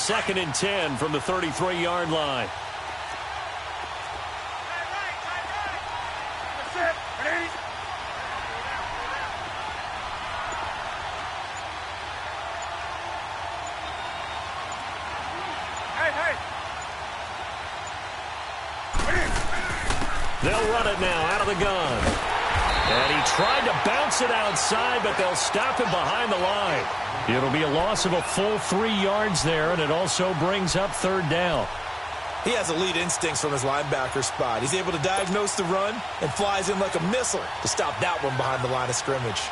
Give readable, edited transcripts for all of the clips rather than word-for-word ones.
2nd and 10 from the 33-yard line. They'll run it now out of the gun. And he tried to bounce it outside, but they'll stop him behind the line. It'll be a loss of a full 3 yards there, and it also brings up 3rd down. He has elite instincts from his linebacker spot. He's able to diagnose the run and flies in like a missile to stop that one behind the line of scrimmage.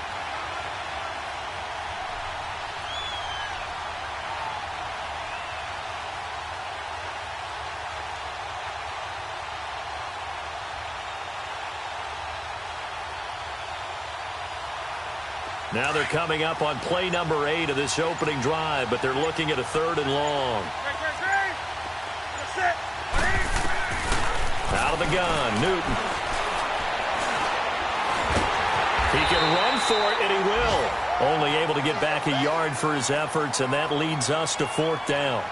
Now they're coming up on play number 8 of this opening drive, but they're looking at a 3rd and long. Out of the gun, Newton. He can run for it, and he will. Only able to get back a yard for his efforts, and that leads us to 4th down.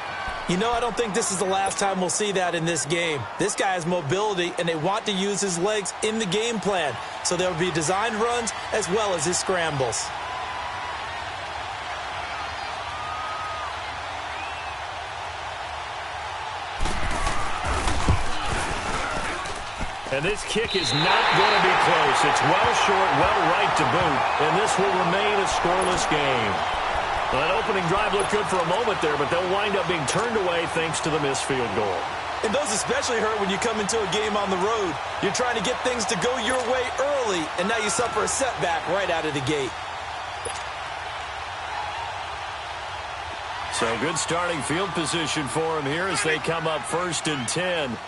You know, I don't think this is the last time we'll see that in this game. This guy has mobility, and they want to use his legs in the game plan. So there will be designed runs as well as his scrambles. And this kick is not going to be close. It's well short, well right to boot, and this will remain a scoreless game. Well, that opening drive looked good for a moment there, but they'll wind up being turned away thanks to the missed field goal. And those especially hurt when you come into a game on the road. You're trying to get things to go your way early, and now you suffer a setback right out of the gate. So good starting field position for him here as they come up 1st and 10.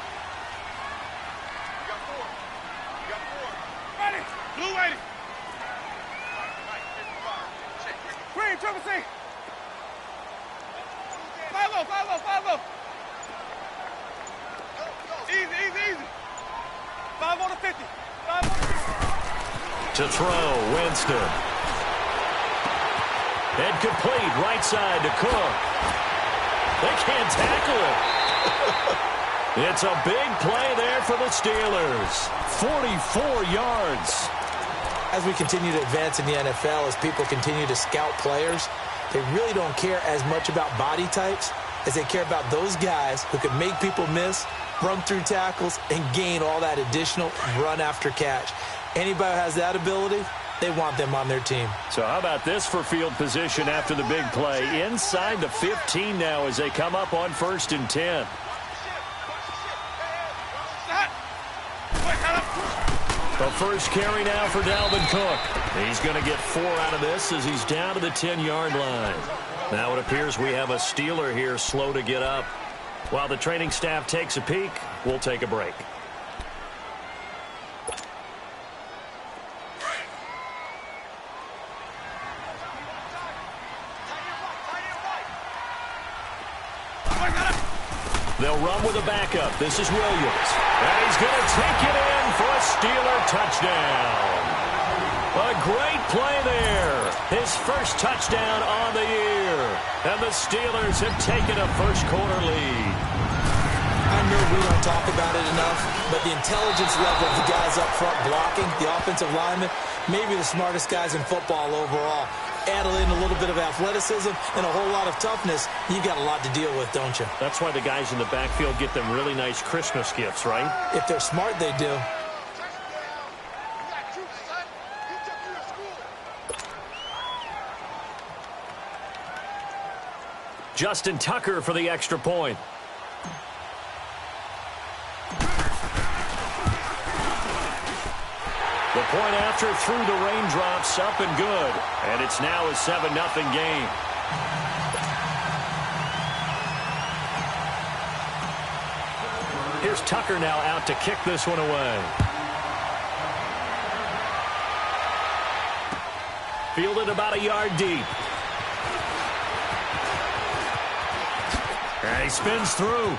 To throw, Winston. And complete, right side to Cook. They can't tackle it. It's a big play there for the Steelers. 44 yards. As we continue to advance in the NFL, as people continue to scout players, they really don't care as much about body types as they care about those guys who can make people miss, run through tackles, and gain all that additional run after catch. Anybody who has that ability, they want them on their team. So how about this for field position after the big play? Inside the 15 now as they come up on 1st and 10. The first carry now for Dalvin Cook. He's going to get 4 out of this as he's down to the 10-yard line. Now it appears we have a Steeler here slow to get up. While the training staff takes a peek, we'll take a break. They'll run with a backup. This is Williams. And he's going to take it in for a Steeler touchdown. A great play there. His first touchdown on the year. And the Steelers have taken a first-quarter lead. I know we don't talk about it enough, but the intelligence level of the guys up front blocking, the offensive linemen, maybe the smartest guys in football overall. Add in a little bit of athleticism and a whole lot of toughness, you got a lot to deal with, don't you? That's why the guys in the backfield get them really nice Christmas gifts, right? If they're smart, they do. Justin Tucker for the extra point. The point after through the raindrops, up and good. And it's now a 7-0 game. Here's Tucker now out to kick this one away. Fielded about a yard deep. And he spins through.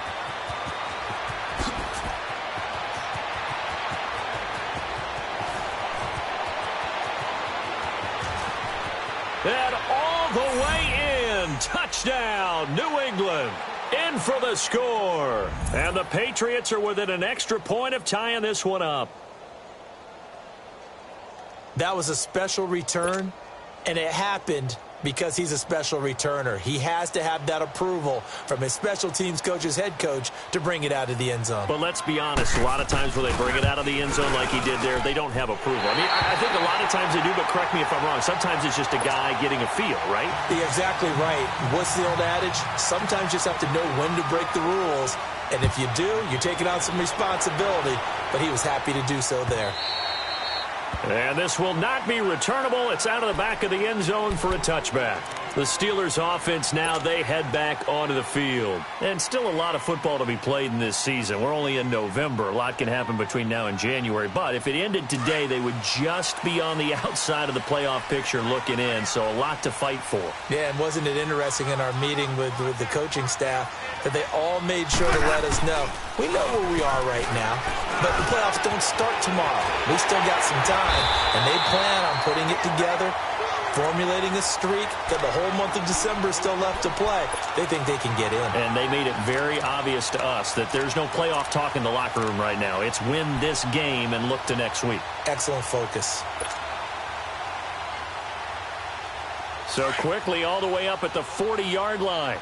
And all the way in. Touchdown, New England. In for the score. And the Patriots are within an extra point of tying this one up. That was a special return, and it happened because he's a special returner. He has to have that approval from his special teams coach's head coach to bring it out of the end zone. But let's be honest, a lot of times when they bring it out of the end zone like he did there, they don't have approval. I mean, I think a lot of times they do, but correct me if I'm wrong. Sometimes it's just a guy getting a feel, right? You're exactly right. What's the old adage? Sometimes you just have to know when to break the rules. And if you do, you're taking on some responsibility. But he was happy to do so there. And this will not be returnable. It's out of the back of the end zone for a touchback. The Steelers offense now, they head back onto the field. And still a lot of football to be played in this season. We're only in November. A lot can happen between now and January. But if it ended today, they would just be on the outside of the playoff picture looking in. So a lot to fight for. Yeah, and wasn't it interesting in our meeting with the coaching staff that they all made sure to let us know, we know where we are right now, but the playoffs don't start tomorrow. We still got some time, and they plan on putting it together, formulating a streak that the whole month of December is still left to play. They think they can get in. And they made it very obvious to us that there's no playoff talk in the locker room right now. It's win this game and look to next week. Excellent focus. So quickly all the way up at the 40-yard line.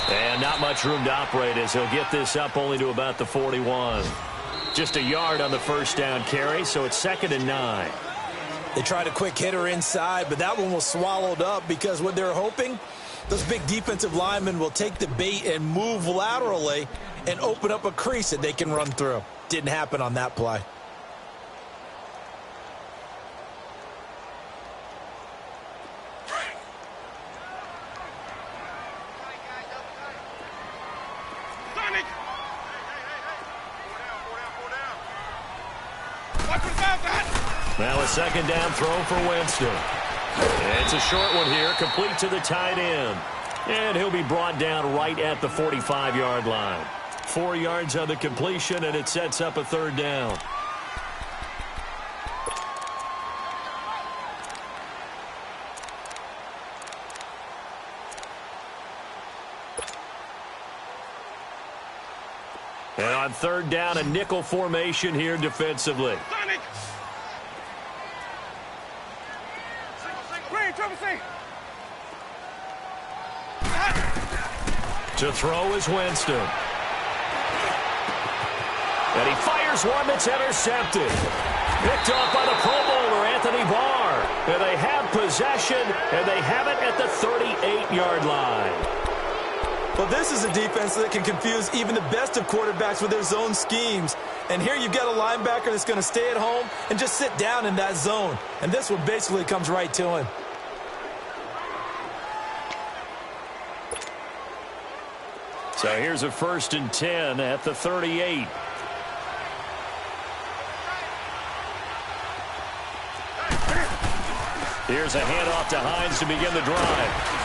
And not much room to operate as he'll get this up only to about the 41. Just a yard on the first down carry, so it's 2nd and 9. They tried a quick hitter inside, but that one was swallowed up because what they're hoping, those big defensive linemen will take the bait and move laterally and open up a crease that they can run through. Didn't happen on that play. Now a 2nd down throw for Winston. It's a short one here, complete to the tight end. And he'll be brought down right at the 45-yard line. 4 yards on the completion, and it sets up a 3rd down. And on 3rd down, a nickel formation here defensively. To throw is Winston. And he fires one that's intercepted. Picked off by the Pro Bowler, Anthony Barr. And they have possession, and they have it at the 38-yard line. Well, this is a defense that can confuse even the best of quarterbacks with their zone schemes. And here you've got a linebacker that's going to stay at home and just sit down in that zone. And this one basically comes right to him. So here's a 1st and 10 at the 38. Here's a handoff to Hines to begin the drive.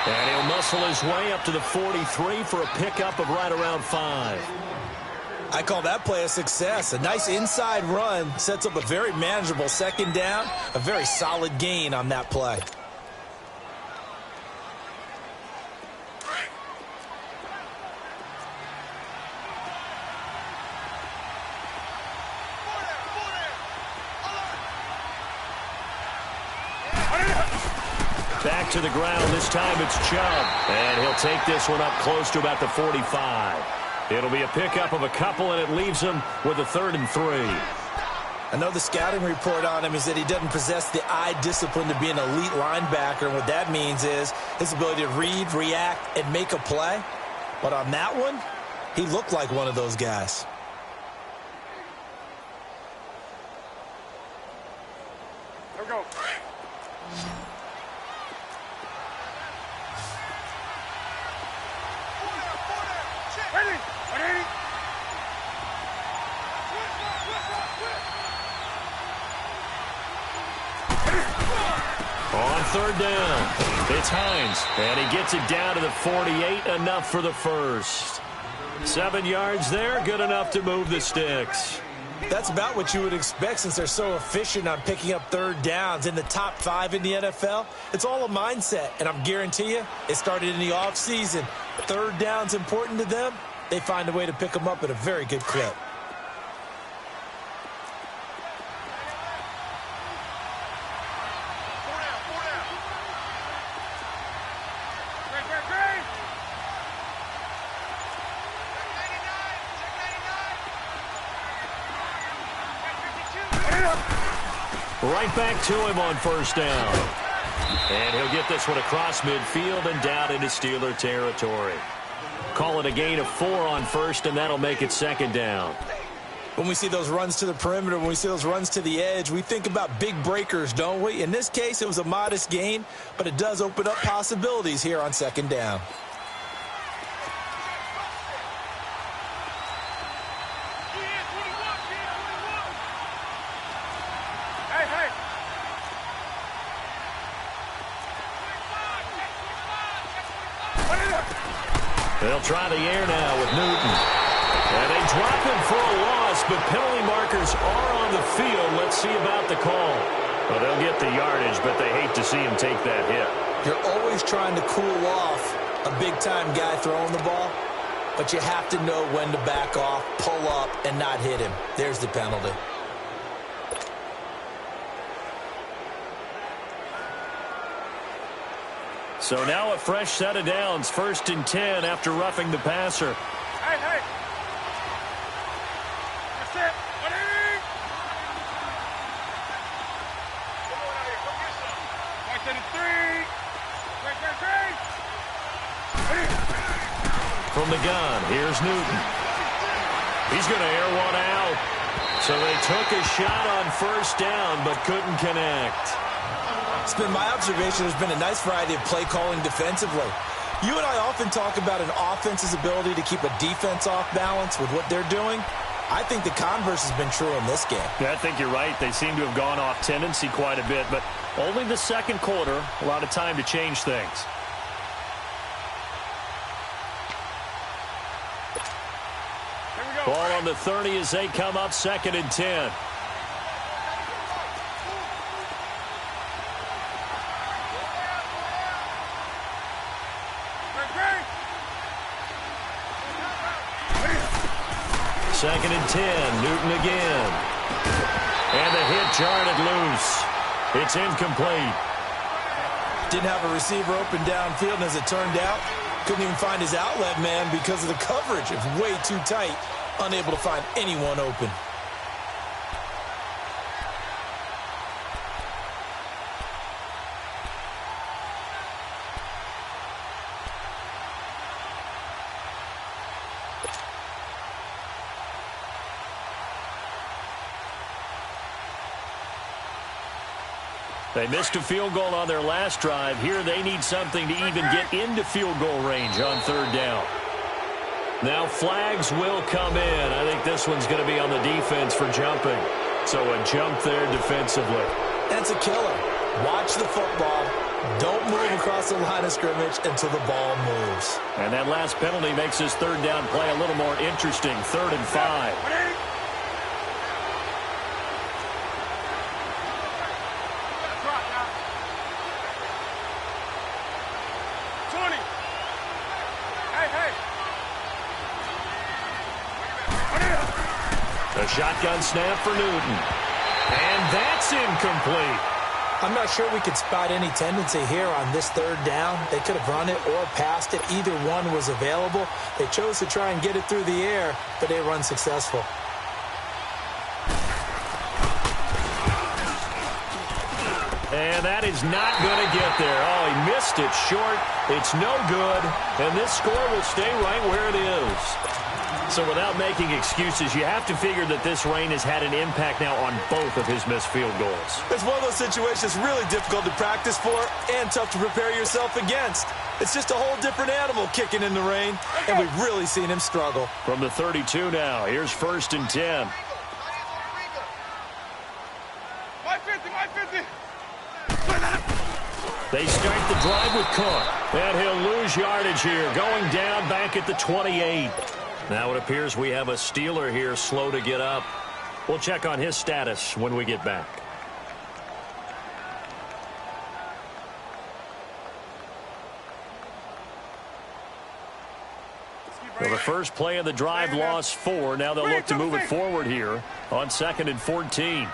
And he'll muscle his way up to the 43 for a pickup of right around 5. I call that play a success. A nice inside run sets up a very manageable 2nd down. A very solid gain on that play. Back to the ground. This time it's Chubb. And he'll take this one up close to about the 45. It'll be a pickup of a couple, and it leaves him with a 3rd and 3. I know the scouting report on him is that he doesn't possess the eye discipline to be an elite linebacker. And what that means is his ability to read, react, and make a play. But on that one, he looked like one of those guys. Here we go. On third down, it's Hines, and he gets it down to the 48, enough for the first. 7 yards there, good enough to move the sticks. That's about what you would expect since they're so efficient on picking up third downs in the top 5 in the NFL. It's all a mindset, and I'm guarantee you it started in the offseason. Third down's important to them. They find a way to pick them up at a very good clip. Right back to him on first down. And he'll get this one across midfield and down into Steeler territory. Call it a gain of 4 on first, and that'll make it second down. When we see those runs to the perimeter, when we see those runs to the edge, we think about big breakers, don't we? In this case, it was a modest gain, but it does open up possibilities here on second down. They'll try the air now with Newton. And they drop him for a loss, but penalty markers are on the field. Let's see about the call. Well, they'll get the yardage, but they hate to see him take that hit. You're always trying to cool off a big-time guy throwing the ball, but you have to know when to back off, pull up, and not hit him. There's the penalty. So now a fresh set of downs, 1st and 10 after roughing the passer. Hey, hey. That's it. Buddy. Come on out here. Come get some. Right to the 3. Right. From the gun, here's Newton. He's going to air one out. So they took a shot on first down, but couldn't connect. It's been my observation there's been a nice variety of play calling defensively. You and I often talk about an offense's ability to keep a defense off balance with what they're doing. I think the converse has been true in this game. Yeah, I think you're right. They seem to have gone off tendency quite a bit, but only the second quarter, a lot of time to change things. Ball on the 30 as they come up 2nd and 10. Second and 10, Newton again. And the hit jarred it loose. It's incomplete. Didn't have a receiver open downfield, and as it turned out, couldn't even find his outlet man because of the coverage. It was way too tight, unable to find anyone open. They missed a field goal on their last drive. Here they need something to even get into field goal range on third down. Now flags will come in. I think this one's going to be on the defense for jumping. So a jump there defensively. That's a killer. Watch the football. Don't move across the line of scrimmage until the ball moves. And that last penalty makes this third down play a little more interesting. 3rd and 5. A shotgun snap for Newton. And that's incomplete. I'm not sure we could spot any tendency here on this third down. They could have run it or passed it. Either one was available. They chose to try and get it through the air, but they were unsuccessful. And that is not going to get there. Oh, he missed it short. It's no good. And this score will stay right where it is. So without making excuses, you have to figure that this rain has had an impact now on both of his missed field goals. It's one of those situations really difficult to practice for and tough to prepare yourself against. It's just a whole different animal kicking in the rain, and we've really seen him struggle. From the 32 now, here's 1st and 10. My 50, my 50. They start the drive with Cook. And he'll lose yardage here, going down back at the 28. Now it appears we have a Steeler here slow to get up. We'll check on his status when we get back. Well, the first play of the drive lost 4. Now they'll look to move it forward here on 2nd and 14.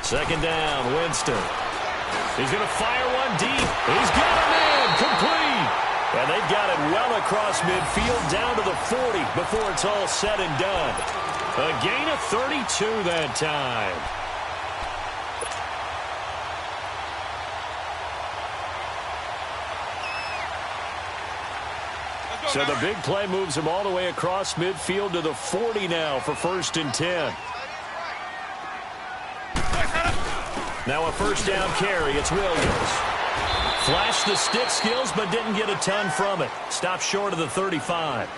Second down, Winston. He's going to fire one deep. He's got a man, complete. And they've got it well across midfield down to the 40 before it's all said and done. A gain of 32 that time. So the big play moves him all the way across midfield to the 40 now for 1st and 10. Now a first down carry. It's Williams. Flashed the stick skills, but didn't get a ton from it. Stopped short of the 35.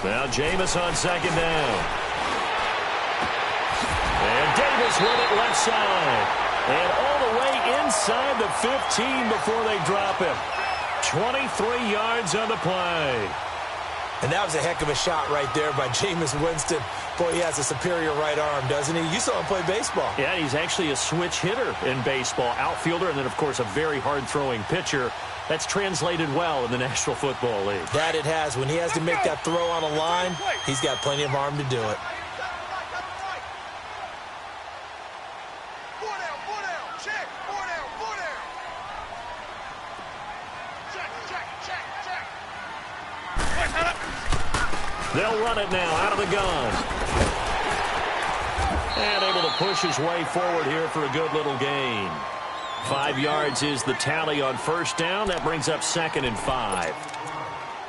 Now Jameis on second down. And Davis with it left side. And all the way inside the 15 before they drop him. 23 yards on the play. And that was a heck of a shot right there by Jameis Winston. Boy, he has a superior right arm, doesn't he? You saw him play baseball. Yeah, he's actually a switch hitter in baseball. Outfielder, and then, of course, a very hard-throwing pitcher. That's translated well in the National Football League. That it has. When he has to make that throw on a line, he's got plenty of arm to do it. They'll run it now out of the gun. And able to push his way forward here for a good little gain. 5 yards is the tally on first down. That brings up 2nd and 5.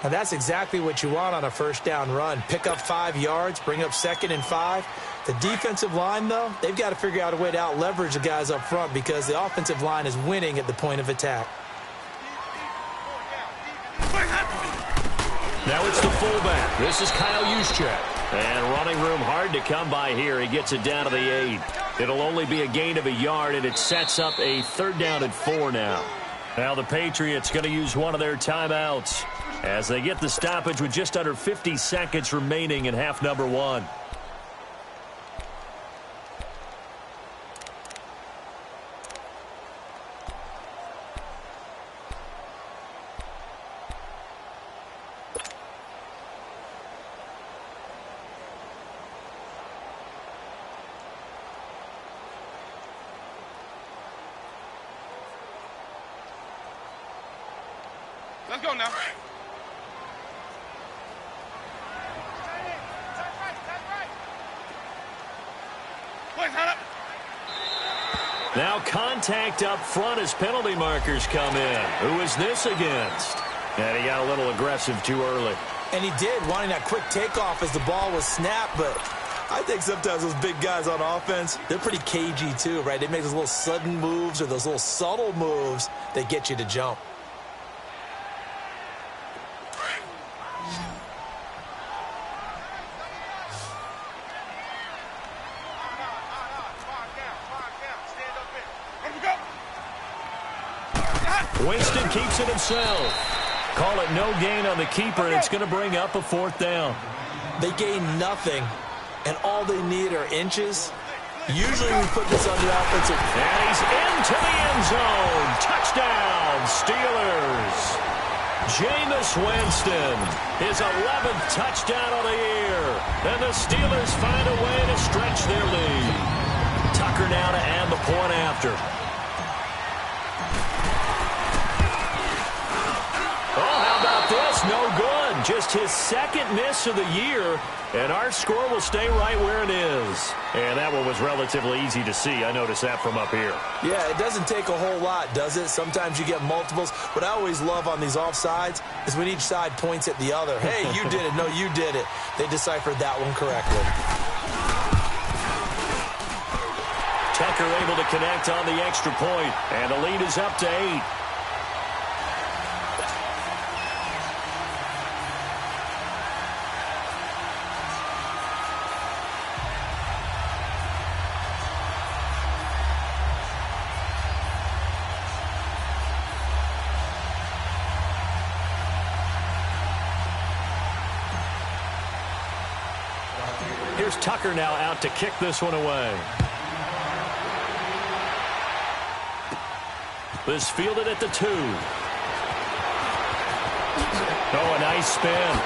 And that's exactly what you want on a first down run. Pick up 5 yards, bring up 2nd and 5. The defensive line, though, they've got to figure out a way to out-leverage the guys up front because the offensive line is winning at the point of attack. Now it's the fullback. This is Kyle Juszczyk. And running room hard to come by here. He gets it down to the 8. It'll only be a gain of a yard, and it sets up a 3rd down and 4 now. Now the Patriots going to use one of their timeouts as they get the stoppage with just under 50 seconds remaining in half number 1. Let's go now. Now contact up front as penalty markers come in. Who is this against? And he got a little aggressive too early. And he did, wanting that quick takeoff as the ball was snapped, but I think sometimes those big guys on offense, they're pretty cagey too, right? They make those little sudden moves or those little subtle moves that get you to jump. Winston keeps it himself. Call it no gain on the keeper, and it's going to bring up a 4th down. They gain nothing, and all they need are inches. Usually we put this on the offensive. And he's into the end zone. Touchdown, Steelers. Jameis Winston, his 11th touchdown of the year. And the Steelers find a way to stretch their lead. Tucker now to add the point after. his second miss of the year, and our score will stay right where it is. And that one was relatively easy to see. I noticed that from up here. Yeah, it doesn't take a whole lot, does it? Sometimes you get multiples. What I always love on these offsides is when each side points at the other. Hey, you did it. No, you did it. They deciphered that one correctly. Tucker able to connect on the extra point, and the lead is up to 8. Here's Tucker now out to kick this one away. This fielded at the 2. Oh, a nice spin.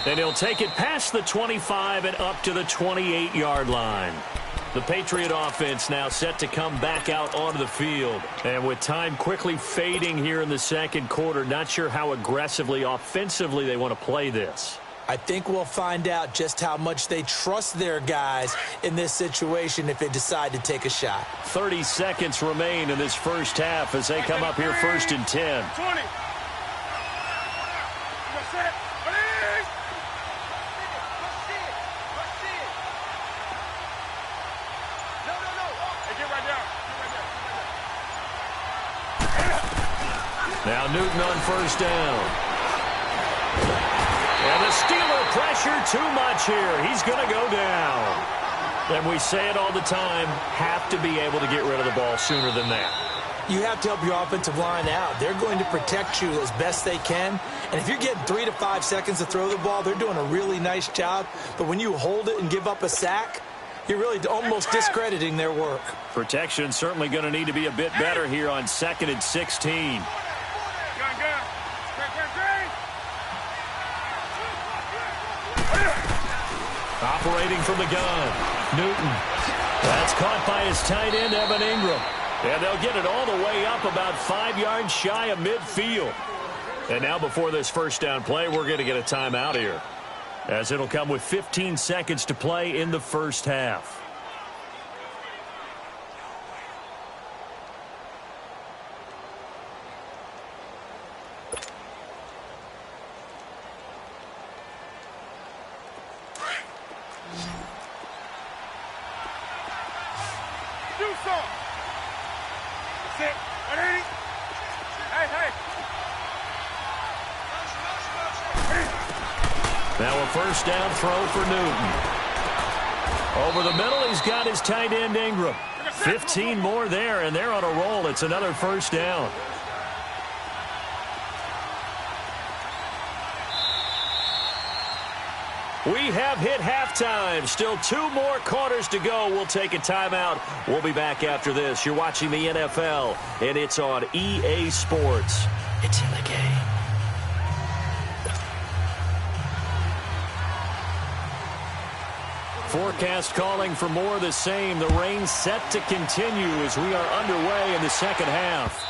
And he'll take it past the 25 and up to the 28-yard line. The Patriot offense now set to come back out onto the field. And with time quickly fading here in the second quarter, not sure how aggressively, offensively they want to play this. I think we'll find out just how much they trust their guys in this situation if they decide to take a shot. 30 seconds remain in this first half as they come up here first and 10. 20. Now Newton on first down. And the Steeler pressure too much here. He's going to go down. And we say it all the time, have to be able to get rid of the ball sooner than that. You have to help your offensive line out. They're going to protect you as best they can. And if you're getting 3 to 5 seconds to throw the ball, they're doing a really nice job. But when you hold it and give up a sack, you're really almost discrediting their work. Protection certainly going to need to be a bit better here on 2nd and 16. Operating from the gun, Newton. That's caught by his tight end, Evan Ingram. And they'll get it all the way up about 5 yards shy of midfield. And now before this first down play, we're going to get a timeout here, as it'll come with 15 seconds to play in the first half. Now a first down throw for Newton. Over the middle, he's got his tight end, Ingram. 15 more there, and they're on a roll. It's another first down. We have hit halftime. Still 2 more quarters to go. We'll take a timeout. We'll be back after this. You're watching the NFL, and it's on EA Sports. It's in the game. Forecast calling for more of the same. The rain set to continue as we are underway in the second half.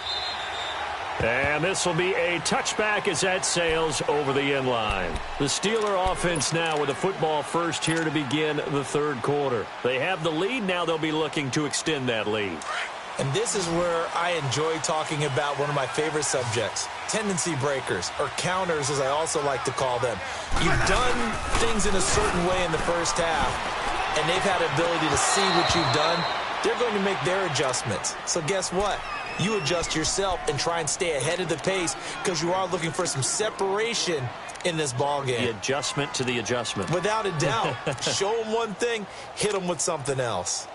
And this will be a touchback as that sails over the end line. The Steeler offense now with the football first here to begin the third quarter. They have the lead. Now they'll be looking to extend that lead. And this is where I enjoy talking about one of my favorite subjects, tendency breakers, or counters as I also like to call them. You've done things in a certain way in the first half, and they've had the ability to see what you've done. They're going to make their adjustments. So guess what? You adjust yourself and try and stay ahead of the pace because you are looking for some separation in this ball game. The adjustment to the adjustment. Without a doubt. Show them one thing, hit them with something else.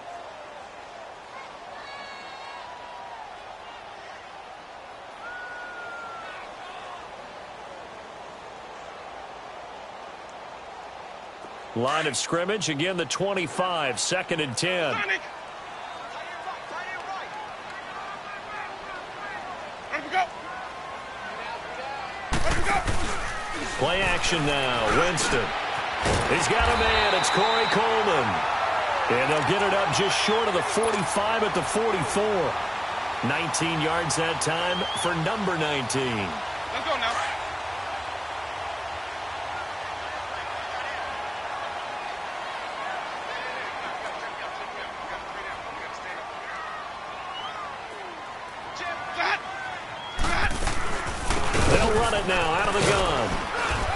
Line of scrimmage, again the 25, 2nd and 10. Play action now, Winston. He's got a man, it's Corey Coleman. And they'll get it up just short of the 45 at the 44. 19 yards that time for number 19. Let's go now. run it now out of the gun.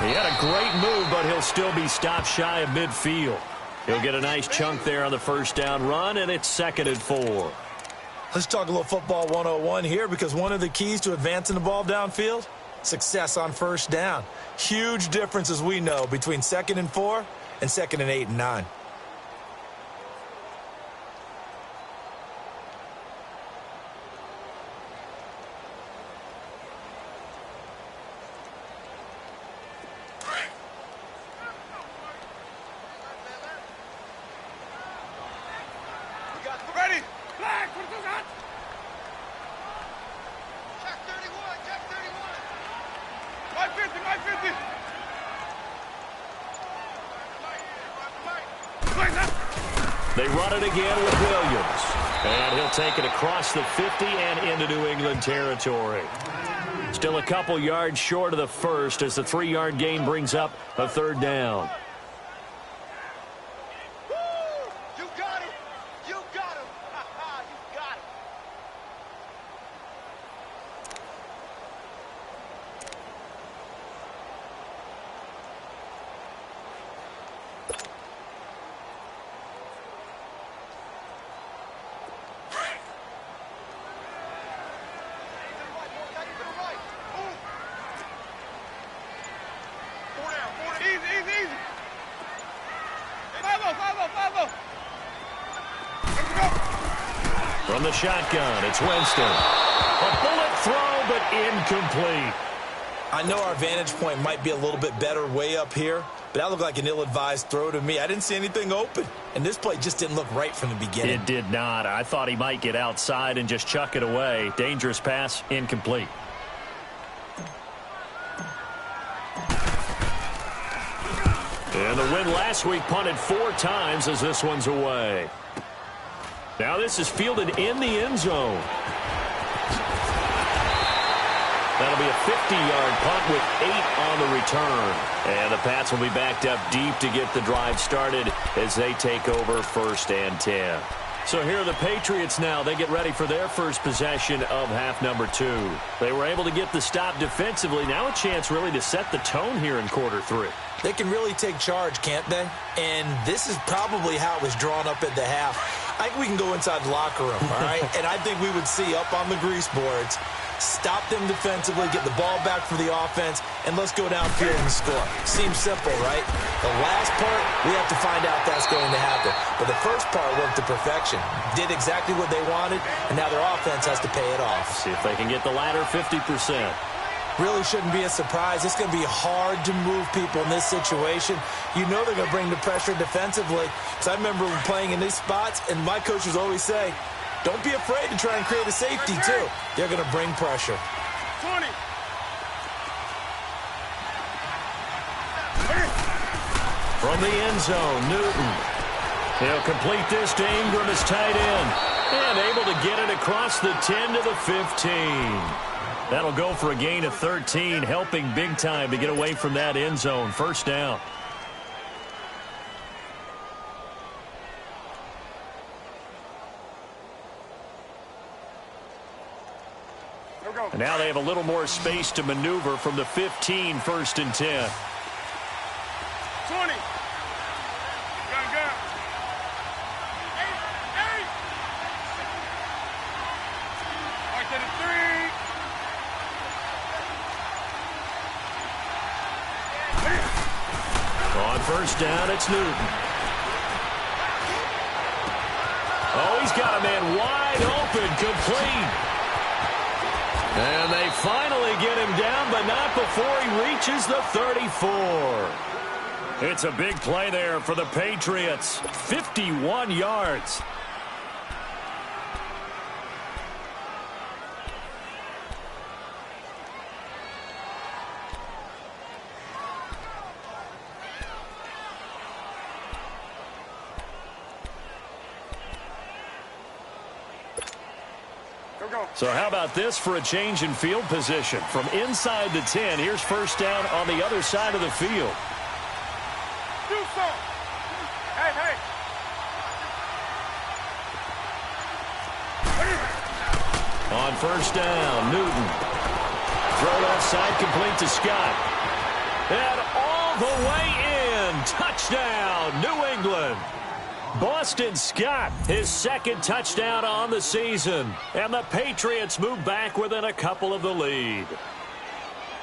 He had a great move, but he'll still be stopped shy of midfield. He'll get a nice chunk there on the first down run, and it's 2nd and 4. Let's talk a little football 101 here, because one of the keys to advancing the ball downfield, success on first down. Huge difference, as we know, between 2nd and 4 and 2nd and 8 and 9. Ready? Flag, what you got? Jack 31, Jack 31. 550, 550. They run it again with Williams. And he'll take it across the 50 and into New England territory. Still a couple yards short of the first as the 3-yard gain brings up a 3rd down. From the shotgun, it's Winston. A bullet throw, but incomplete. I know our vantage point might be a little bit better way up here, but that looked like an ill-advised throw to me. I didn't see anything open, and this play just didn't look right from the beginning. It did not. I thought he might get outside and just chuck it away. Dangerous pass, incomplete. And the win last week punted 4 times as this one's away. Now this is fielded in the end zone. That'll be a 50-yard punt with 8 on the return. And the Pats will be backed up deep to get the drive started as they take over 1st and 10. So here are the Patriots now. They get ready for their first possession of half number 2. They were able to get the stop defensively. Now a chance really to set the tone here in quarter 3. They can really take charge, can't they? And this is probably how it was drawn up at the half. I think we can go inside the locker room, all right? And I think we would see up on the grease boards, stop them defensively, get the ball back for the offense, and let's go downfield and score. Seems simple, right? The last part, we have to find out that's going to happen. But the first part worked to perfection. Did exactly what they wanted, and now their offense has to pay it off. See if they can get the latter 50%. Really shouldn't be a surprise. It's going to be hard to move people in this situation. You know they're going to bring the pressure defensively. So I remember playing in these spots, and my coaches always say, don't be afraid to try and create a safety, too. They're going to bring pressure. 20. From the end zone, Newton. He'll complete this to Ingram as tight end. And able to get it across the 10 to the 15. That'll go for a gain of 13, helping big time to get away from that end zone. 1st down. And now they have a little more space to maneuver from the 15, 1st and 10. 20. Gun. 8. 3. On 1st down, it's Newton. Oh, he's got a man wide open, complete. And they finally get him down, but not before he reaches the 34. It's a big play there for the Patriots. 51 yards. So how about this for a change in field position? From inside the 10, here's 1st down on the other side of the field. Do so. Hey. On 1st down, Newton. Throw left side, complete to Scott. And all the way in. Touchdown, New England. Boston Scott, his second touchdown on the season. And the Patriots move back within a couple of the lead.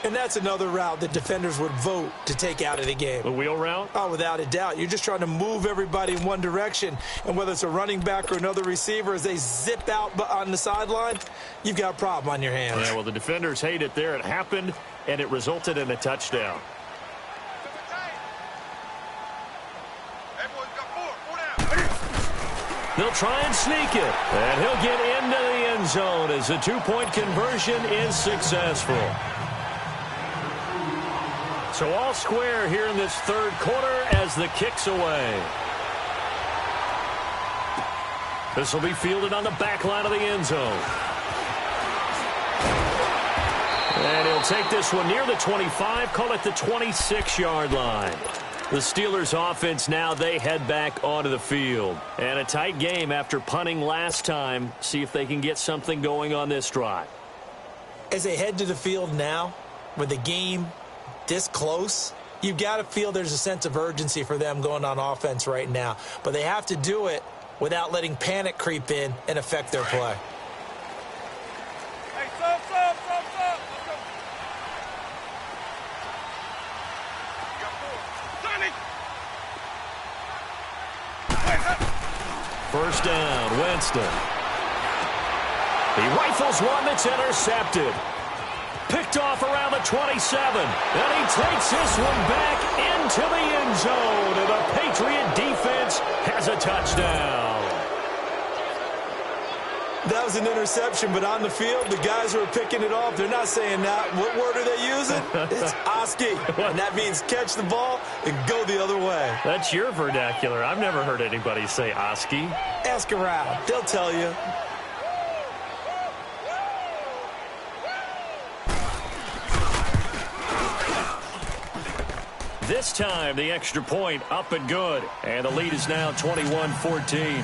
And that's another route that defenders would vote to take out of the game. The wheel route? Oh, without a doubt. You're just trying to move everybody in one direction. And whether it's a running back or another receiver, as they zip out on the sideline, you've got a problem on your hands. Yeah, well, the defenders hate it there. It happened, and it resulted in a touchdown. They'll try and sneak it. And he'll get into the end zone as the two-point conversion is successful. So all square here in this third quarter as the kick's away. This will be fielded on the back line of the end zone. And he'll take this one near the 25, call it the 26-yard line. The Steelers offense now, they head back onto the field. And a tight game after punting last time. See if they can get something going on this drive. As they head to the field now, with the game this close, you've got to feel there's a sense of urgency for them going on offense right now. But they have to do it without letting panic creep in and affect their play. Hey, stop. First down, Winston. He rifles one that's intercepted. Picked off around the 27. And he takes this one back into the end zone. And the Patriot defense has a touchdown. That was an interception, but on the field, the guys who are picking it off, they're not saying that. What word are they using? It's Oski. And that means catch the ball and go the other way. That's your vernacular. I've never heard anybody say Oski. Ask around. They'll tell you. This time, the extra point up and good. And the lead is now 21-14.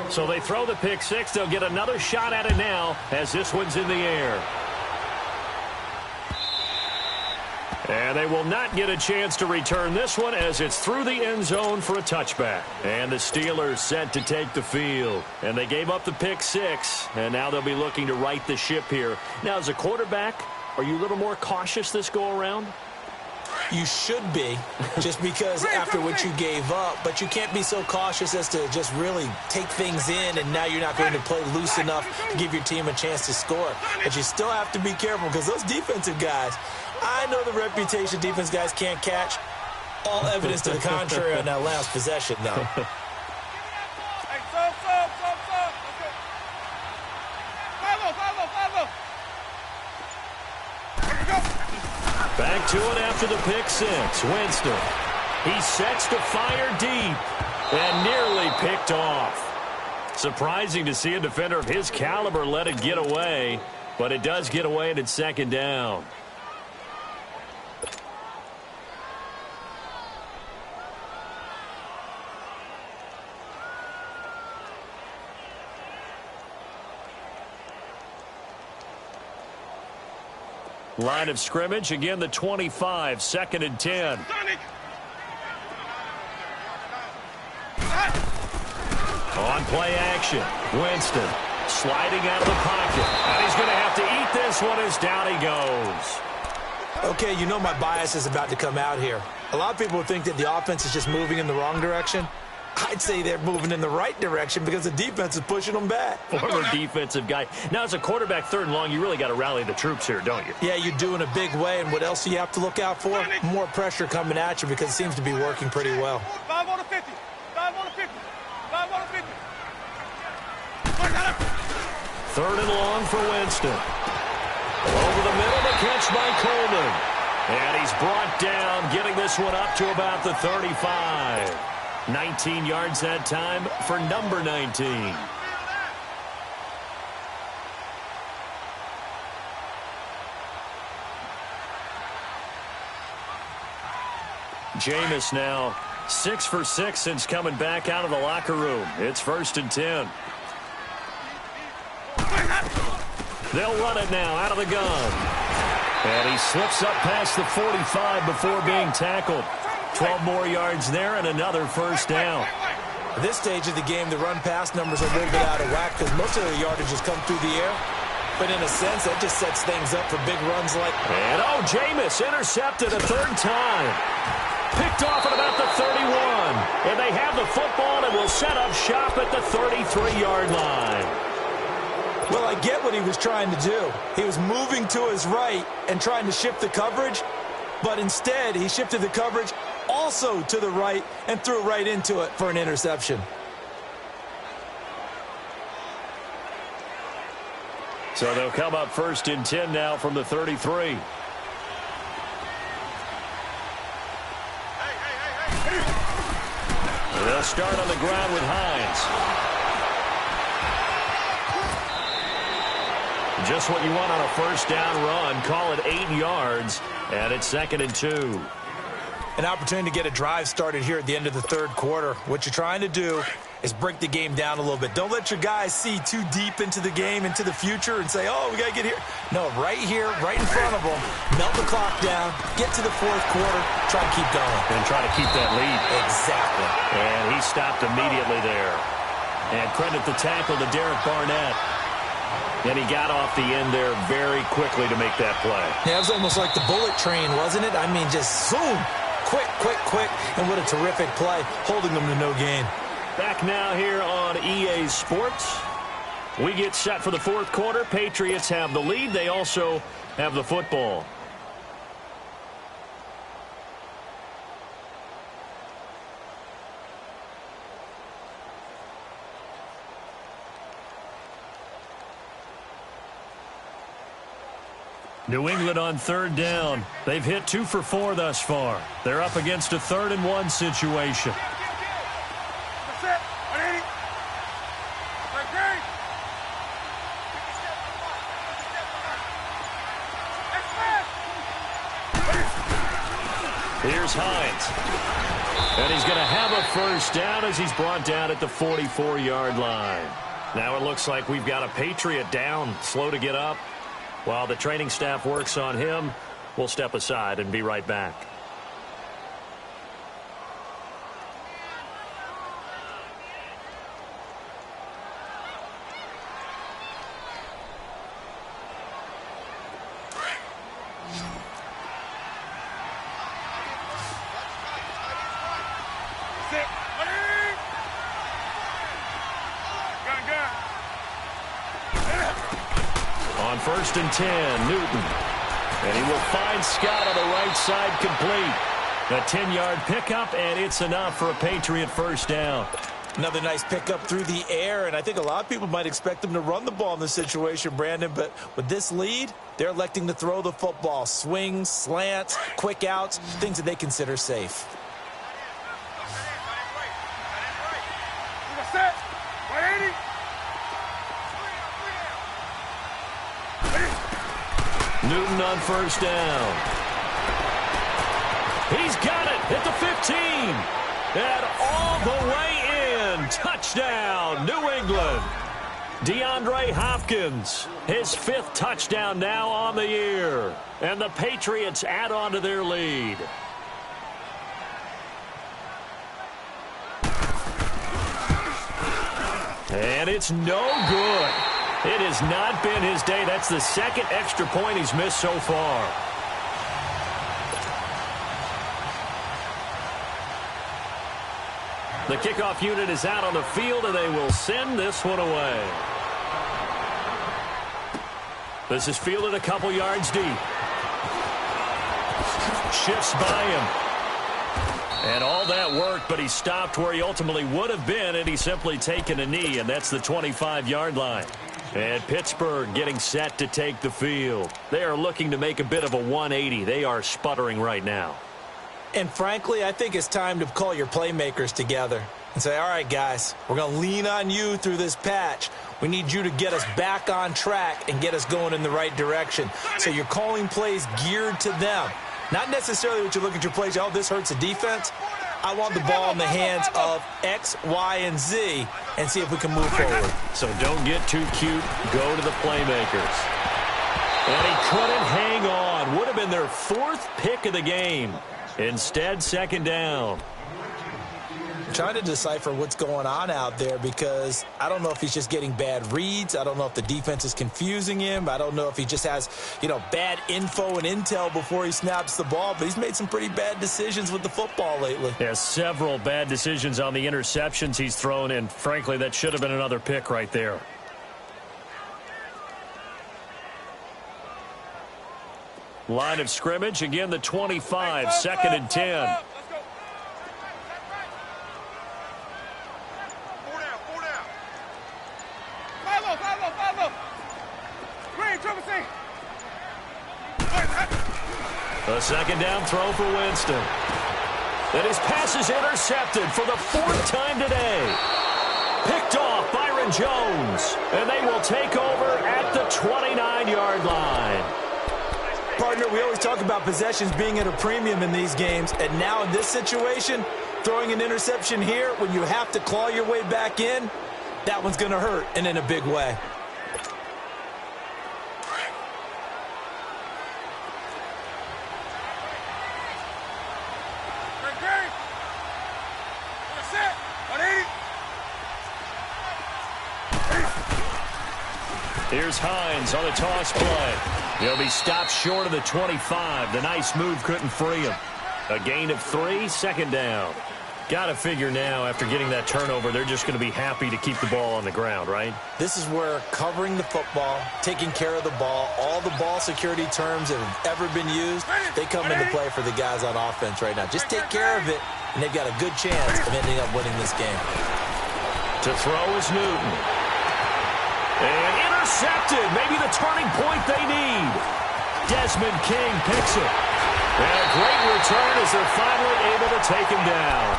So they throw the pick six. They'll get another shot at it now as this one's in the air. And they will not get a chance to return this one as it's through the end zone for a touchback. And the Steelers set to take the field. And they gave up the pick six. And now they'll be looking to right the ship here. Now, as a quarterback, are you a little more cautious this go around? You should be, just because after what you gave up. But you can't be so cautious as to just really take things in, and now you're not going to play loose enough to give your team a chance to score. But you still have to be careful because those defensive guys, I know the reputation defense guys can't catch. All evidence to the contrary on that last possession, though. Hey, stop. Follow. Back to it after the pick six. Winston. He sets to fire deep and nearly picked off. Surprising to see a defender of his caliber let it get away, but it does get away and it's second down. Line of scrimmage, again the 25, second and 10. On play action, Winston sliding out of the pocket. And he's going to have to eat this one as down he goes. Okay, you know my bias is about to come out here. A lot of people would think that the offense is just moving in the wrong direction. I'd say they're moving in the right direction because the defense is pushing them back. Former defensive guy. Now, as a quarterback, third and long, you really got to rally the troops here, don't you? Yeah, you do in a big way. And what else do you have to look out for? More pressure coming at you because it seems to be working pretty well. 5 on the 50. 5 on the 50. 5 on the 50. Third and long for Winston. Over the middle, the catch by Coleman. And he's brought down, getting this one up to about the 35. 19 yards that time for number 19. Jameis now 6 for 6 since coming back out of the locker room. It's first and 10. They'll run it now out of the gun. And he slips up past the 45 before being tackled. 12 more yards there and another first down. At this stage of the game, the run-pass numbers are a little bit out of whack because most of the yardage has come through the air. But in a sense, that just sets things up for big runs like... And, Jameis intercepted a third time. Picked off at about the 31. And they have the football and will set up shop at the 33-yard line. Well, I get what he was trying to do. He was moving to his right and trying to shift the coverage, but instead he shifted the coverage also to the right and threw right into it for an interception. So they'll come up first and 10 now from the 33. They'll start on the ground with Hines. Just what you want on a first down run. Call it 8 yards, and it's 2nd and 2. An opportunity to get a drive started here at the end of the third quarter. What you're trying to do is break the game down a little bit. Don't let your guys see too deep into the game, into the future, and say, oh, we got to get here. No, right here, right in front of them. Melt the clock down, get to the fourth quarter, try and keep going. And try to keep that lead. Exactly. And he stopped immediately there. And credit the tackle to Derek Barnett. And he got off the end there very quickly to make that play. Yeah, it was almost like the bullet train, wasn't it? I mean, just zoom. Quick, quick, quick. And what a terrific play, holding them to no gain. Back now here on EA Sports. We get set for the fourth quarter. Patriots have the lead. They also have the football. New England on third down. They've hit 2 for 4 thus far. They're up against a 3rd and 1 situation. Here's Hines. And he's going to have a first down as he's brought down at the 44-yard line. Now it looks like we've got a Patriot down, slow to get up. While the training staff works on him, we'll step aside and be right back. On 1st and 10, Newton. And he will find Scott on the right side complete. A 10-yard pickup, and it's enough for a Patriot first down. Another nice pickup through the air, and I think a lot of people might expect them to run the ball in this situation, Brandon, but with this lead, they're electing to throw the football. Swings, slants, quick outs, things that they consider safe. Newton on first down. He's got it at the 15. And all the way in. Touchdown, New England. DeAndre Hopkins, his 5th touchdown now on the year. And the Patriots add on to their lead. And it's no good. It has not been his day. That's the 2nd extra point he's missed so far. The kickoff unit is out on the field, and they will send this one away. This is fielded a couple yards deep. Shifts by him. And all that worked, but he stopped where he ultimately would have been, and he's simply taken a knee, and that's the 25-yard line. And Pittsburgh getting set to take the field. They are looking to make a bit of a 180. They are sputtering right now. And frankly, I think it's time to call your playmakers together and say, all right, guys, we're going to lean on you through this patch. We need you to get us back on track and get us going in the right direction. So you're calling plays geared to them. Not necessarily what you look at your plays, oh, this hurts the defense. I want the ball in the hands of X, Y, and Z and see if we can move forward. So don't get too cute. Go to the playmakers. And he couldn't hang on. Would have been their 4th pick of the game. Instead, 2nd down. Trying to decipher what's going on out there because I don't know if he's just getting bad reads. I don't know if the defense is confusing him. I don't know if he just has, bad info and intel before he snaps the ball. But he's made some pretty bad decisions with the football lately. Yeah, several bad decisions on the interceptions he's thrown, and frankly, that should have been another pick right there. Line of scrimmage, again, the 25, 2nd and 10. A 2nd down throw for Winston. And his pass is intercepted for the 4th time today. Picked off Byron Jones. And they will take over at the 29-yard line. Partner, we always talk about possessions being at a premium in these games. And now in this situation, throwing an interception here when you have to claw your way back in, that one's going to hurt, and in a big way. Here's Hines on a toss play. He'll be stopped short of the 25. The nice move couldn't free him. A gain of 3, 2nd down. Got to figure now, after getting that turnover, they're just going to be happy to keep the ball on the ground, right? This is where covering the football, taking care of the ball, all the ball security terms that have ever been used, they come into play for the guys on offense right now. Just take care of it, and they've got a good chance of ending up winning this game. To throw is Newton. And intercepted. Maybe the turning point they need. Desmond King picks it. And a great return as they're finally able to take him down.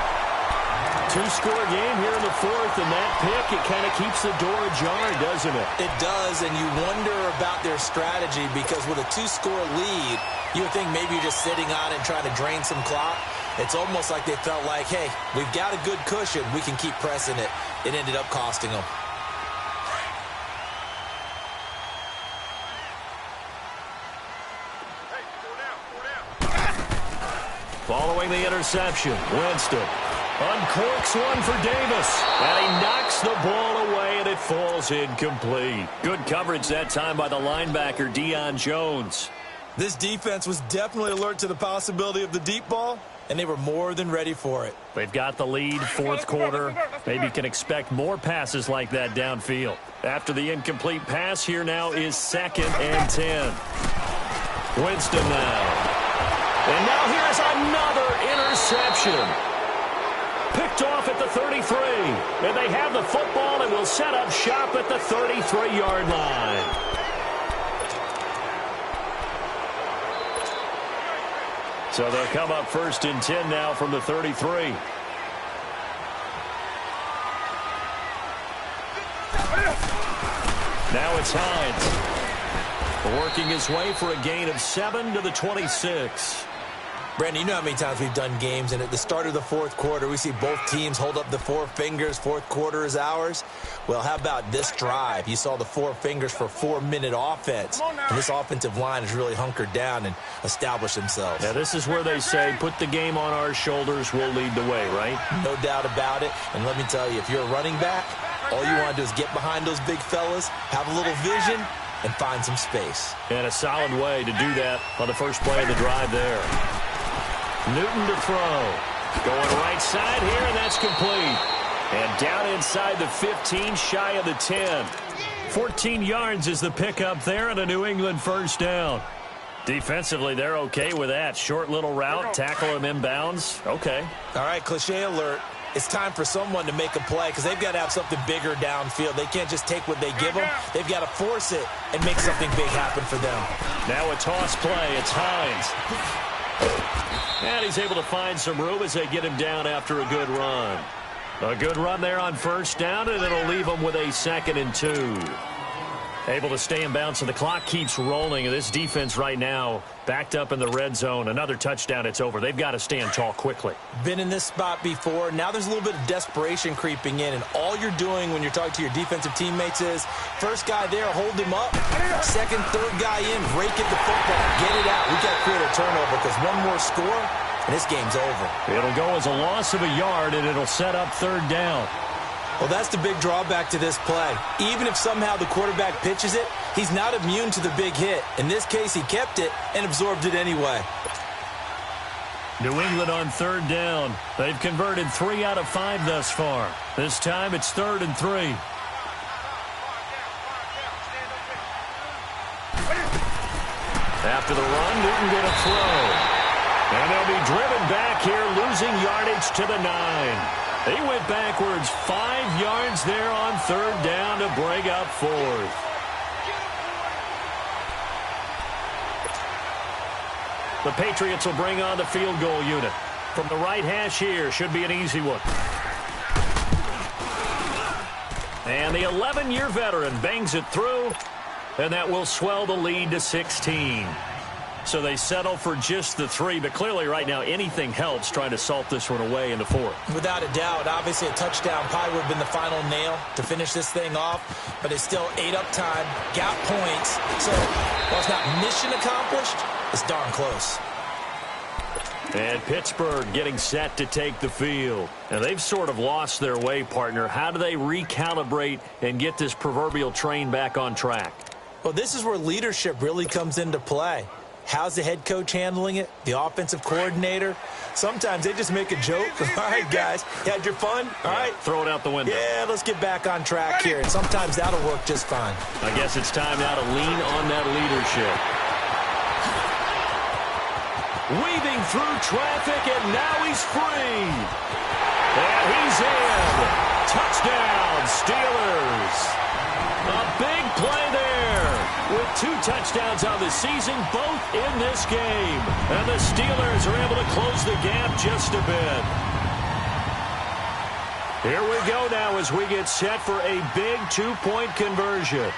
2-score game here in the 4th, and that pick, it kind of keeps the door ajar, doesn't it? It does, and you wonder about their strategy because with a 2-score lead, you would think maybe you're just sitting on it and trying to drain some clock. It's almost like they felt like, hey, we've got a good cushion. We can keep pressing it. It ended up costing them. Following the interception, Winston uncorks one for Davis, and he knocks the ball away, and it falls incomplete. Good coverage that time by the linebacker, Deion Jones. This defense was definitely alert to the possibility of the deep ball, and they were more than ready for it. They've got the lead, 4th quarter. Maybe can expect more passes like that downfield. After the incomplete pass, here now is 2nd and 10. Winston now. And now here's another interception. Picked off at the 33. And they have the football and will set up shop at the 33-yard line. So they'll come up 1st and 10 now from the 33. Now it's Hines. Working his way for a gain of 7 to the 26. Brandon, you know how many times we've done games, and at the start of the 4th quarter, we see both teams hold up the 4 fingers, 4th quarter is ours. Well, how about this drive? You saw the 4 fingers for 4-minute offense, and this offensive line has really hunkered down and established themselves. Now, this is where they say, put the game on our shoulders, we'll lead the way, right? No doubt about it, and let me tell you, if you're a running back, all you want to do is get behind those big fellas, have a little vision, and find some space. And a solid way to do that on the first play of the drive there. Newton to throw. Going right side here, and that's complete. And down inside the 15, shy of the 10. 14 yards is the pickup there, and a New England 1st down. Defensively, they're okay with that. Short little route, tackle him inbounds. Okay. All right, cliche alert. It's time for someone to make a play because they've got to have something bigger downfield. They can't just take what they give them. They've got to force it and make something big happen for them. Now a toss play. It's Hines. And he's able to find some room as they get him down after a good run. A good run there on 1st down, and it'll leave him with a 2nd and 2. Able to stay in bounds, so the clock keeps rolling. And this defense right now backed up in the red zone. Another touchdown, it's over. They've got to stand tall quickly. Been in this spot before. Now there's a little bit of desperation creeping in, and all you're doing when you're talking to your defensive teammates is first guy there, hold him up. Second, third guy in, rake at the football. Get it out. We got to create a turnover because one more score, and this game's over. It'll go as a loss of a yard, and it'll set up third down. Well, that's the big drawback to this play. Even if somehow the quarterback pitches it, he's not immune to the big hit. In this case, he kept it and absorbed it anyway. New England on third down. They've converted 3 out of 5 thus far. This time it's 3rd and 3. After the run, Newton going to throw. And they'll be driven back here, losing yardage to the 9. He went backwards 5 yards there on third down to break up 4th. The Patriots will bring on the field goal unit. From the right hash here, should be an easy one. And the 11-year veteran bangs it through, and that will swell the lead to 16. So they settle for just the 3, but clearly right now anything helps trying to salt this one away in the 4th. Without a doubt, obviously a touchdown probably would have been the final nail to finish this thing off, but it's still 8 up time, got points. So while it's not mission accomplished, it's darn close. And Pittsburgh getting set to take the field. And they've sort of lost their way, partner. How do they recalibrate and get this proverbial train back on track? Well, this is where leadership really comes into play. How's the head coach handling it? The offensive coordinator? Sometimes they just make a joke. All right, guys, you had your fun? All right. Throw it out the window. Yeah, let's get back on track here. And sometimes that'll work just fine. I guess it's time now to lean on that leadership. Weaving through traffic, and now he's free. And he's in. Touchdown, Steelers. A big play there with 2 touchdowns on the season, both in this game. And the Steelers are able to close the gap just a bit. Here we go now as we get set for a big 2-point conversion.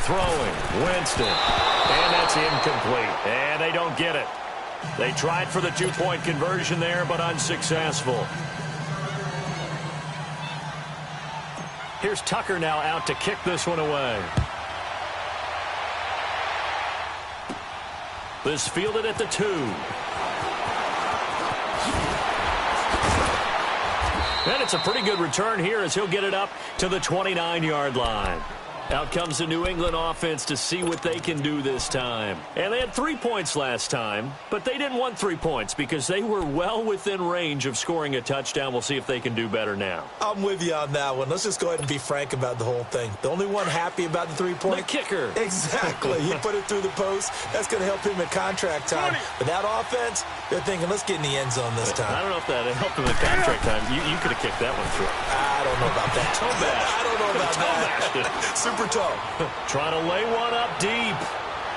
Throwing, Winston, and that's incomplete. And they don't get it. They tried for the 2-point conversion there, but unsuccessful. Here's Tucker now out to kick this one away. This fielded at the 2. And it's a pretty good return here as he'll get it up to the 29-yard line. Out comes the New England offense to see what they can do this time. And they had 3 points last time, but they didn't want 3 points because they were well within range of scoring a touchdown. We'll see if they can do better now. I'm with you on that one. Let's just go ahead and be frank about the whole thing. The only one happy about the 3-point? The kicker. Exactly. He put it through the post. That's going to help him in contract time. But that offense, they're thinking, let's get in the end zone this time. I don't know if that helped him in contract time. You could have kicked that one through. I don't know about that. Toe bash. I don't know about that. Super toe. Trying to lay one up deep.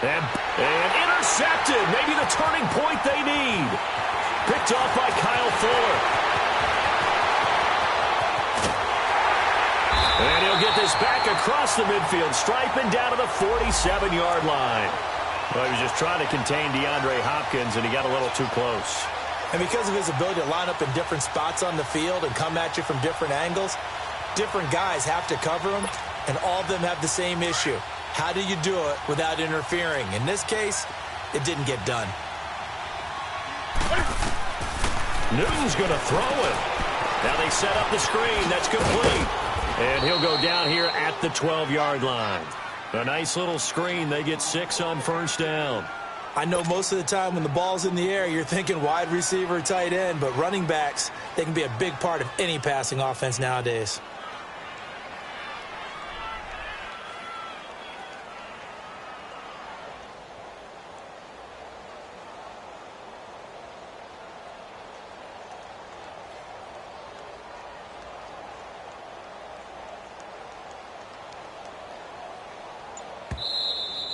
And intercepted. Maybe the turning point they need. Picked off by Kyle Fuller. And he'll get this back across the midfield stripe and down to the 47-yard line. Well, he was just trying to contain DeAndre Hopkins, and he got a little too close. And because of his ability to line up in different spots on the field and come at you from different angles, different guys have to cover him, and all of them have the same issue. How do you do it without interfering? In this case, it didn't get done. Newton's going to throw it. Now they set up the screen. That's complete. And he'll go down here at the 12-yard line. A nice little screen. They get 6 on first down. I know most of the time when the ball's in the air, you're thinking wide receiver, tight end, but running backs, they can be a big part of any passing offense nowadays.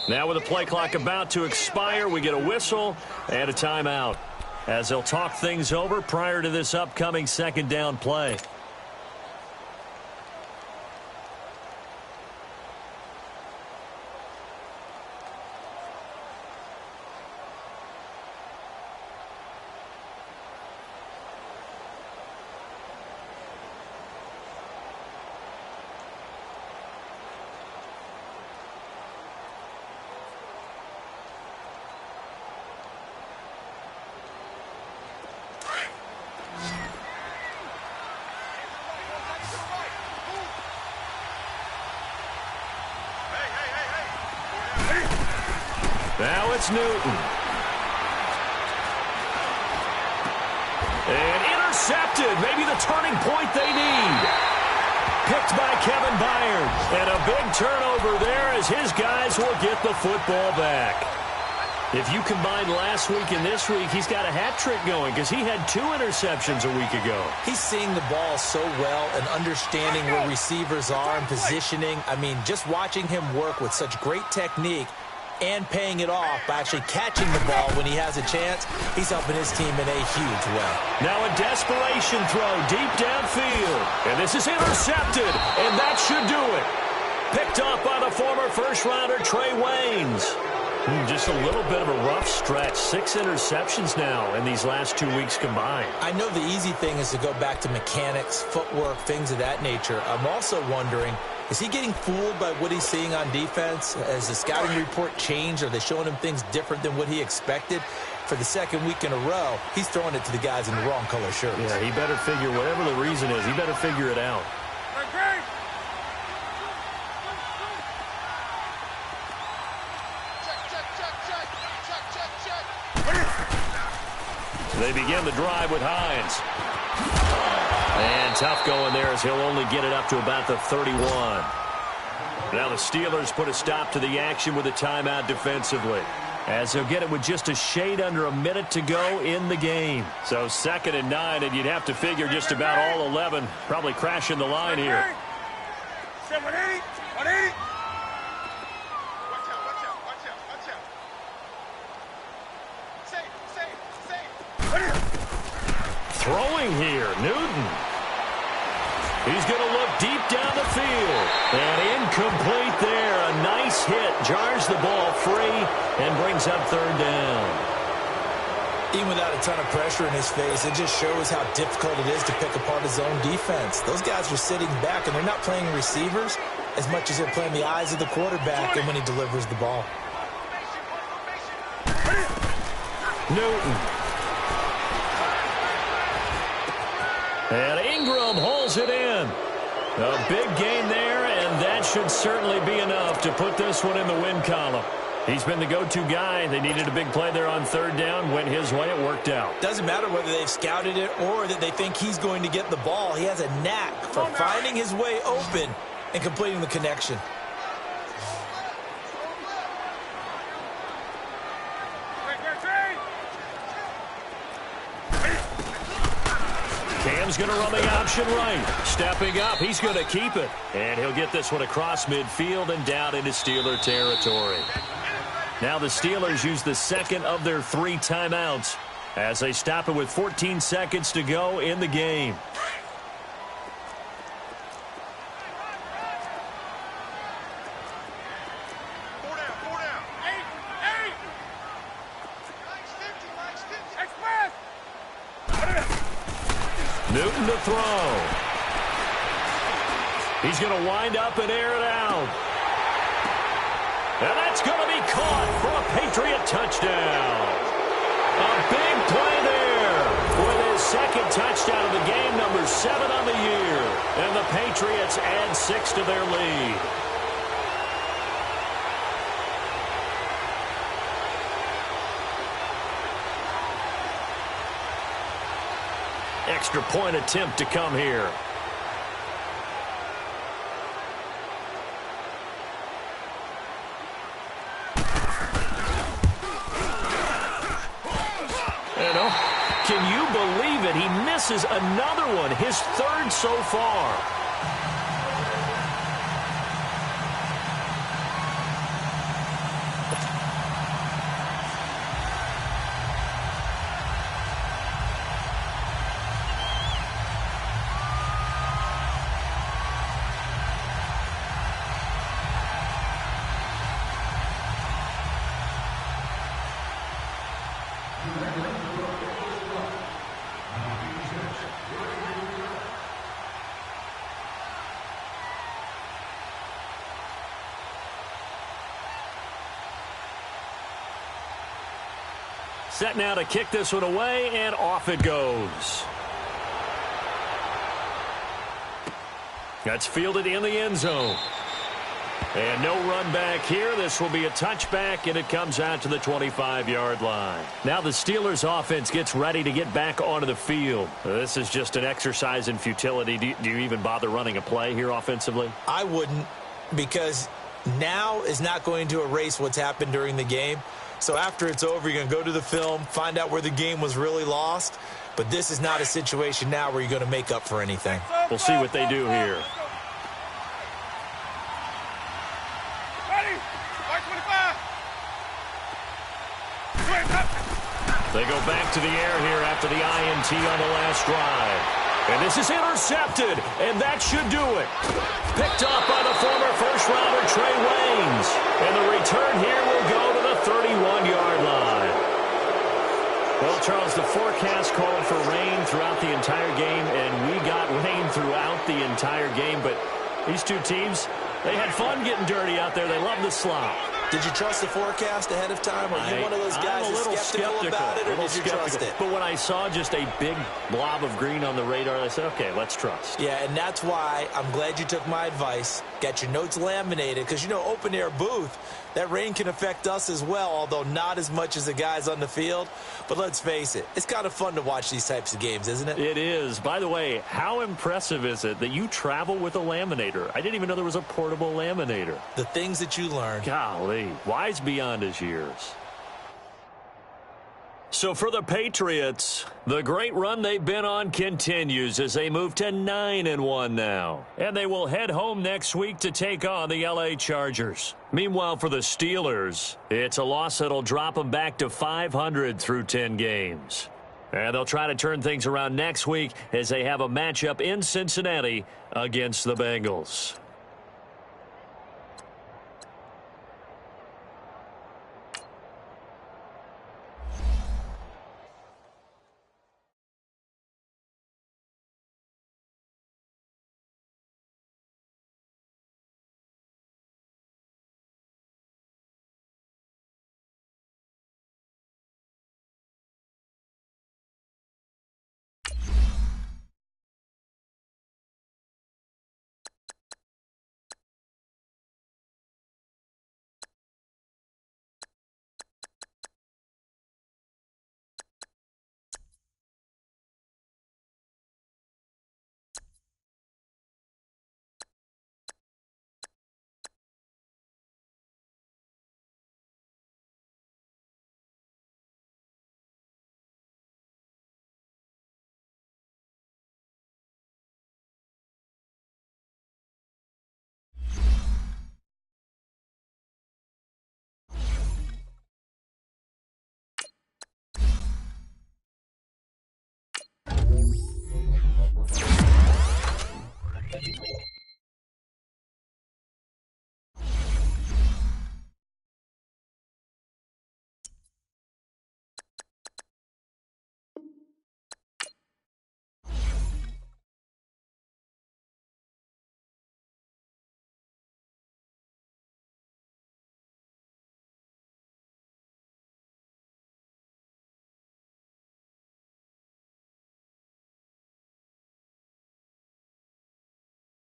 Now with the play clock about to expire, we get a whistle and a timeout as they'll talk things over prior to this upcoming second down play. Now it's Newton. And intercepted. Maybe the turning point they need. Picked by Kevin Byard. And a big turnover there as his guys will get the football back. If you combine last week and this week, he's got a hat trick going because he had 2 interceptions a week ago. He's seeing the ball so well and understanding where receivers are and positioning. I mean, just watching him work with such great technique and paying it off by actually catching the ball when he has a chance, he's helping his team in a huge way. Now a desperation throw deep downfield. And this is intercepted, and that should do it. Picked off by the former first-rounder Trey Waynes. Just a little bit of a rough stretch. 6 interceptions now in these last 2 weeks combined. I know the easy thing is to go back to mechanics, footwork, things of that nature. I'm also wondering, is he getting fooled by what he's seeing on defense? Has the scouting report changed? Are they showing him things different than what he expected? For the second week in a row, he's throwing it to the guys in the wrong color shirts. Yeah, he better figure, whatever the reason is, he better figure it out. They begin the drive with Hines. And tough going there as he'll only get it up to about the 31. Now the Steelers put a stop to the action with a timeout defensively, as they'll get it with just a shade under a minute to go in the game. So 2nd and 9, and you'd have to figure just about all 11 probably crashing the line here. 180. Throwing here, Newton. He's going to look deep down the field. And incomplete there. A nice hit. Jars the ball free and brings up 3rd down. Even without a ton of pressure in his face, it just shows how difficult it is to pick apart his own defense. Those guys are sitting back, and they're not playing receivers as much as they're playing the eyes of the quarterback and when he delivers the ball. Newton. And Ingram holds it in. A big gain there, and that should certainly be enough to put this one in the win column. He's been the go-to guy. They needed a big play there on 3rd down. Went his way. It worked out. Doesn't matter whether they've scouted it or that they think he's going to get the ball. He has a knack for finding his way open and completing the connection. Cam's going to run the option right. Stepping up, he's going to keep it. And he'll get this one across midfield and down into Steeler territory. Now the Steelers use the 2nd of their 3 timeouts as they stop it with 14 seconds to go in the game. Newton to throw. He's going to wind up and air it out. And that's going to be caught for a Patriot touchdown. A big play there with his 2nd touchdown of the game, number 7 on the year. And the Patriots add 6 to their lead. Extra point attempt to come here. Can you believe it? He misses another one, his 3rd so far. Set now to kick this one away, and off it goes. That's fielded in the end zone. And no run back here. This will be a touchback, and it comes out to the 25-yard line. Now the Steelers' offense gets ready to get back onto the field. This is just an exercise in futility. Do you even bother running a play here offensively? I wouldn't, because now is not going to erase what's happened during the game. So after it's over, you're going to go to the film, find out where the game was really lost. But this is not a situation now where you're going to make up for anything. We'll see what they do here. They go back to the air here after the INT on the last drive. And this is intercepted, and that should do it. Picked off by the former first-rounder Trey Waynes. And the return here will go to the 31-yard line. Well, Charles, the forecast called for rain throughout the entire game, and we got rain throughout the entire game. But these two teams, they had fun getting dirty out there. They love the slop. Did you trust the forecast ahead of time? Or are you one of those guys that's skeptical about it, or did you trust it? But when I saw just a big blob of green on the radar, I said, okay, let's trust. Yeah, and that's why I'm glad you took my advice. Got your notes laminated, because, you know, open-air booth, that rain can affect us as well, although not as much as the guys on the field. But let's face it, it's kind of fun to watch these types of games, isn't it? It is. By the way, how impressive is it that you travel with a laminator? I didn't even know there was a portable laminator. The things that you learn. Golly, wise beyond his years. So for the Patriots, the great run they've been on continues as they move to 9-1 now. And they will head home next week to take on the LA Chargers. Meanwhile, for the Steelers, it's a loss that'll drop them back to 500 through 10 games. And they'll try to turn things around next week as they have a matchup in Cincinnati against the Bengals.